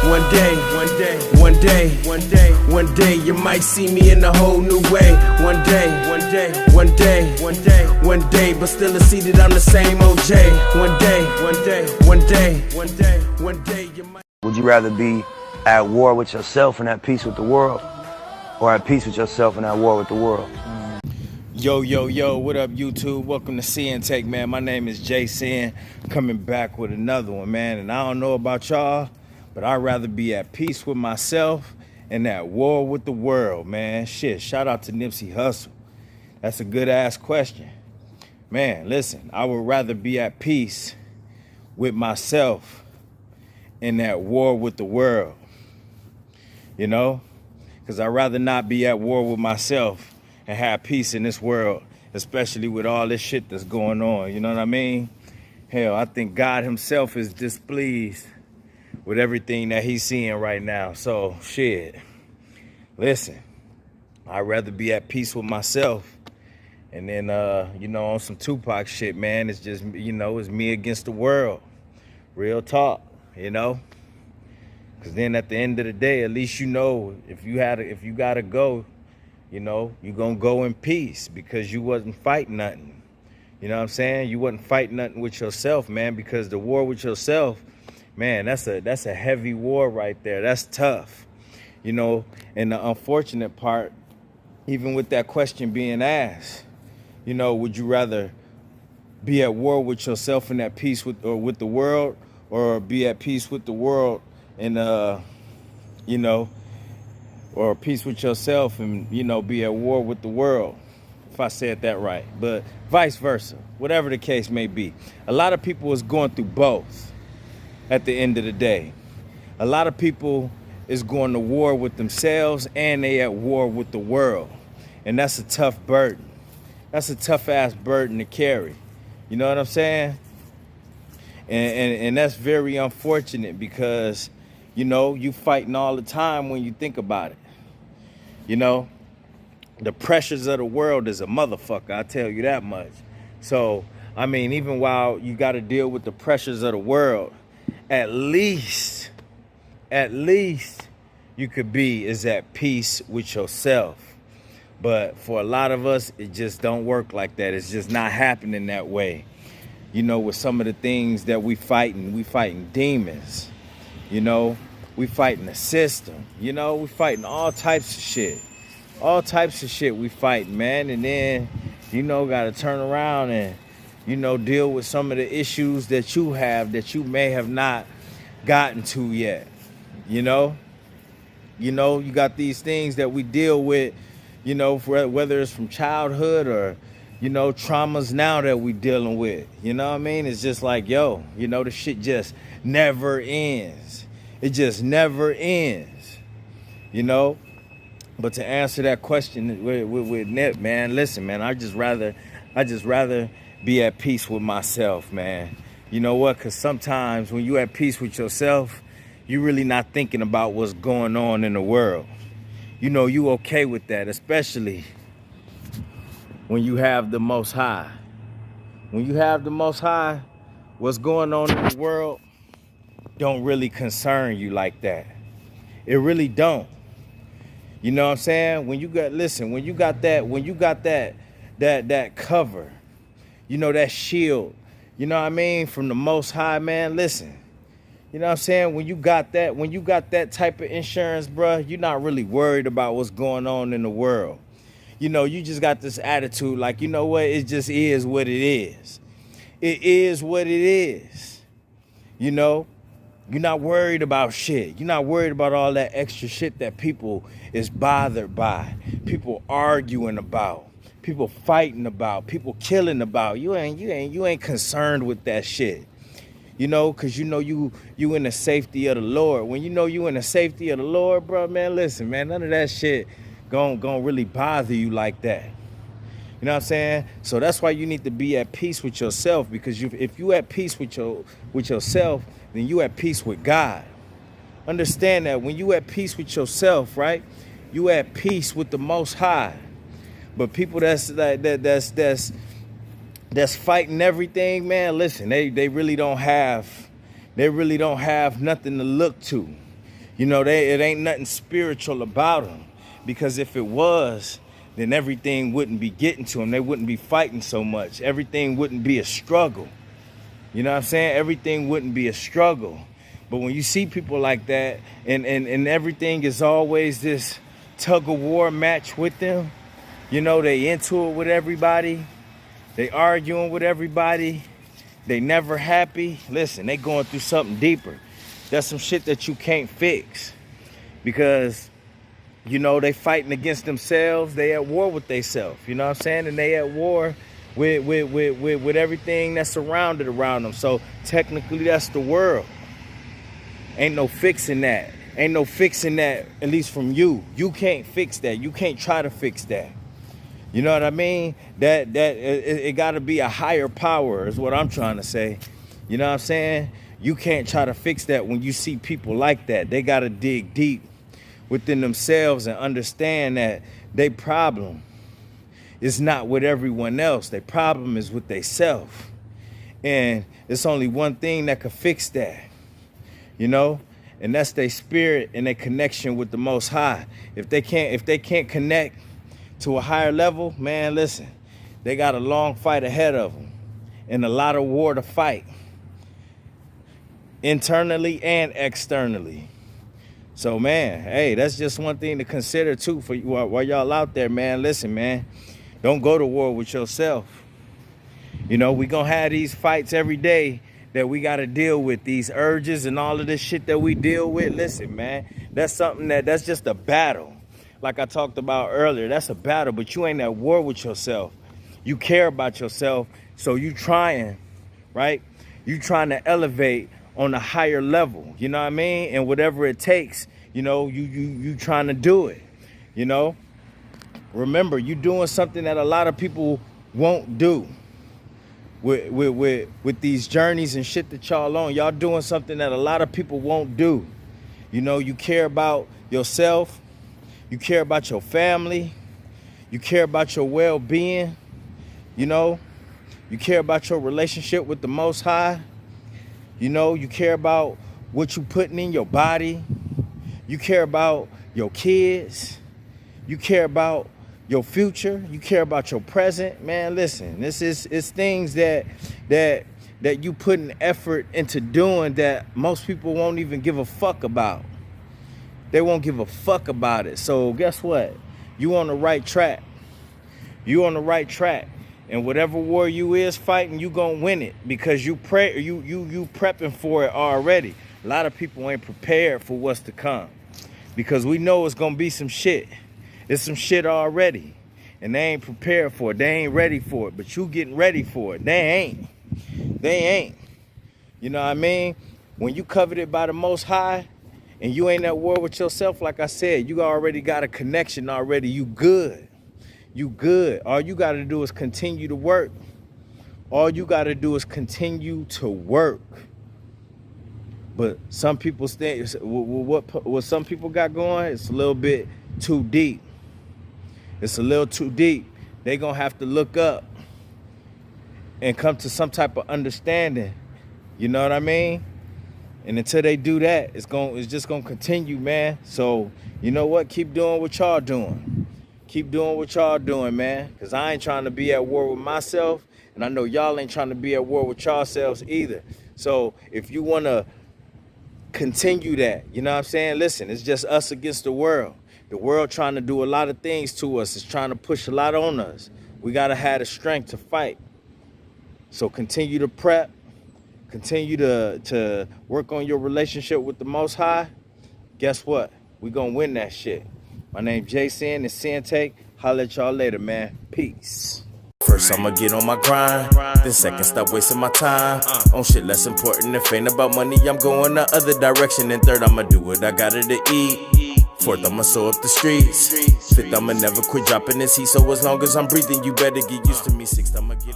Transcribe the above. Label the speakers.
Speaker 1: One day, you might see me in a whole new way. One day, but still I see that I'm the same OJ. One day, you might.
Speaker 2: Would you rather be at war with yourself and at peace with the world, or at peace with yourself and at war with the world?
Speaker 3: Yo, what up, YouTube? Welcome to Sinn-Take, man. My name is Sin, coming back with another one, man. And I don't know about y'all, but I'd rather be at peace with myself and at war with the world, man. Shit, shout out to Nipsey Hussle. That's a good-ass question. Man, listen, I would rather be at peace with myself and at war with the world, you know? Because I'd rather not be at war with myself and have peace in this world, especially with all this shit that's going on, you know what I mean? Hell, I think God himself is displeased with everything that he's seeing right now. So, shit, listen, I'd rather be at peace with myself. And then, you know, on some Tupac shit, man, it's just, you know, it's me against the world. Real talk, you know? Because then at the end of the day, at least you know if you gotta go, you know, you're gonna go in peace because you wasn't fighting nothing. You know what I'm saying? You wasn't fighting nothing with yourself, man, because the war with yourself, man, that's a heavy war right there. That's tough. You know, and the unfortunate part, even with that question being asked, you know, would you rather be at war with yourself and at peace with the world, or be at peace with the world and you know, or peace with yourself and, you know, be at war with the world, if I said that right. But vice versa, whatever the case may be. A lot of people is going through both at the end of the day. A lot of people is going to war with themselves and they at war with the world. And that's a tough burden. That's a tough ass burden to carry. You know what I'm saying? And that's very unfortunate because, you know, you fighting all the time when you think about it. You know, the pressures of the world is a motherfucker, I tell you that much. So, I mean, even while you got to deal with the pressures of the world, at least you could be is at peace with yourself. But for a lot of us, it just don't work like that. It's just not happening that way. You know, with some of the things that we fighting demons. You know, we fighting the system. You know, we fighting all types of shit. All types of shit we fighting, man. And then, you know, got to turn around and, you know, deal with some of the issues that you have that you may have not gotten to yet. You know, you got these things that we deal with, you know, whether it's from childhood or, you know, traumas now that we dealing with. You know what I mean? It's just like, yo, you know, the shit just never ends. It just never ends, you know? But to answer that question with Nip, man, listen, man, I just rather be at peace with myself, man. You know what? Because sometimes when you at peace with yourself, you really not thinking about what's going on in the world. You know, you okay with that, especially when you have the Most High. When you have the Most High, what's going on in the world don't really concern you like that. It really don't. You know what I'm saying? When you got that cover, you know, that shield, you know what I mean, from the Most High, man, listen. You know what I'm saying? When you got that type of insurance, bruh, you're not really worried about what's going on in the world. You know, you just got this attitude like, you know what? It just is what it is. It is what it is. You know, you're not worried about shit. You're not worried about all that extra shit that people is bothered by. People arguing about. People fighting about. People killing about. You ain't concerned with that shit. You know, because you know you in the safety of the Lord. When you know you in the safety of the Lord, bro, man, listen, man, none of that shit gonna really bother you like that. You know what I'm saying? So that's why you need to be at peace with yourself, because if you at peace with yourself, then you at peace with God. Understand that when you at peace with yourself, right? You at peace with the Most High. But people that's fighting everything, man, listen, they really don't have nothing to look to. You know, it ain't nothing spiritual about them. Because if it was, then everything wouldn't be getting to them. They wouldn't be fighting so much. Everything wouldn't be a struggle. You know what I'm saying? Everything wouldn't be a struggle. But when you see people like that, and everything is always this tug of war match with them, you know, they into it with everybody. They arguing with everybody. They never happy. Listen, they going through something deeper. That's some shit that you can't fix. Because, you know, they fighting against themselves. They at war with themselves. You know what I'm saying? And they at war with everything that's surrounded around them. So technically that's the world. Ain't no fixing that. Ain't no fixing that, at least from you. You can't fix that. You can't try to fix that. You know what I mean? It got to be a higher power is what I'm trying to say. You know what I'm saying? You can't try to fix that when you see people like that. They got to dig deep within themselves and understand that their problem is not with everyone else. Their problem is with themselves. And it's only one thing that could fix that, you know? And that's their spirit and their connection with the Most High. If they can't connect to a higher level, man, listen, they got a long fight ahead of them and a lot of war to fight, internally and externally. So, man, hey, that's just one thing to consider, too, for you while y'all out there, man. Listen, man, don't go to war with yourself. You know, we gonna have these fights every day that we got to deal with, these urges and all of this shit that we deal with. Listen, man, that's something that's just a battle. Like I talked about earlier, that's a battle, but you ain't at war with yourself. You care about yourself, so you trying, right? You trying to elevate on a higher level, you know what I mean? And whatever it takes, you know, you trying to do it, you know? Remember, you doing something that a lot of people won't do. With these journeys and shit that y'all on, y'all doing something that a lot of people won't do. You know, you care about yourself, you care about your family, you care about your well-being, you know, you care about your relationship with the Most High, you know, you care about what you putting in your body, you care about your kids, you care about your future, you care about your present. Man, listen, it's things that you putting effort into doing that most people won't even give a fuck about. They won't give a fuck about it. So guess what? You on the right track. You on the right track. And whatever war you is fighting, you gonna win it because you prepping for it already. A lot of people ain't prepared for what's to come because we know it's gonna be some shit. It's some shit already, and they ain't prepared for it. They ain't ready for it, but you getting ready for it. They ain't. You know what I mean? When you coveted by the Most High, and you ain't at war with yourself, like I said, you already got a connection already. You good. You good. All you got to do is continue to work. All you got to do is continue to work. But some people think what some people got going, it's a little bit too deep. It's a little too deep. They're going to have to look up and come to some type of understanding. You know what I mean? And until they do that, it's just going to continue, man. So, you know what? Keep doing what y'all doing. Keep doing what y'all doing, man. Because I ain't trying to be at war with myself. And I know y'all ain't trying to be at war with yourselves either. So if you want to continue that, you know what I'm saying? Listen, it's just us against the world. The world trying to do a lot of things to us. It's trying to push a lot on us. We got to have the strength to fight. So continue to prep. Continue to work on your relationship with the Most High. Guess what? We going to win that shit. My name's Jason. It's Sinn-Take. Holla at y'all later, man. Peace.
Speaker 1: First I'ma get on my grind, then second stop wasting my time on shit less important. If ain't about money, I'm going the other direction. And third, I'ma do what I gotta to eat. Fourth, I'ma sew up the streets. Fifth, I'ma never quit dropping this heat. So as long as I'm breathing, you better get used to me. Sixth, I'ma get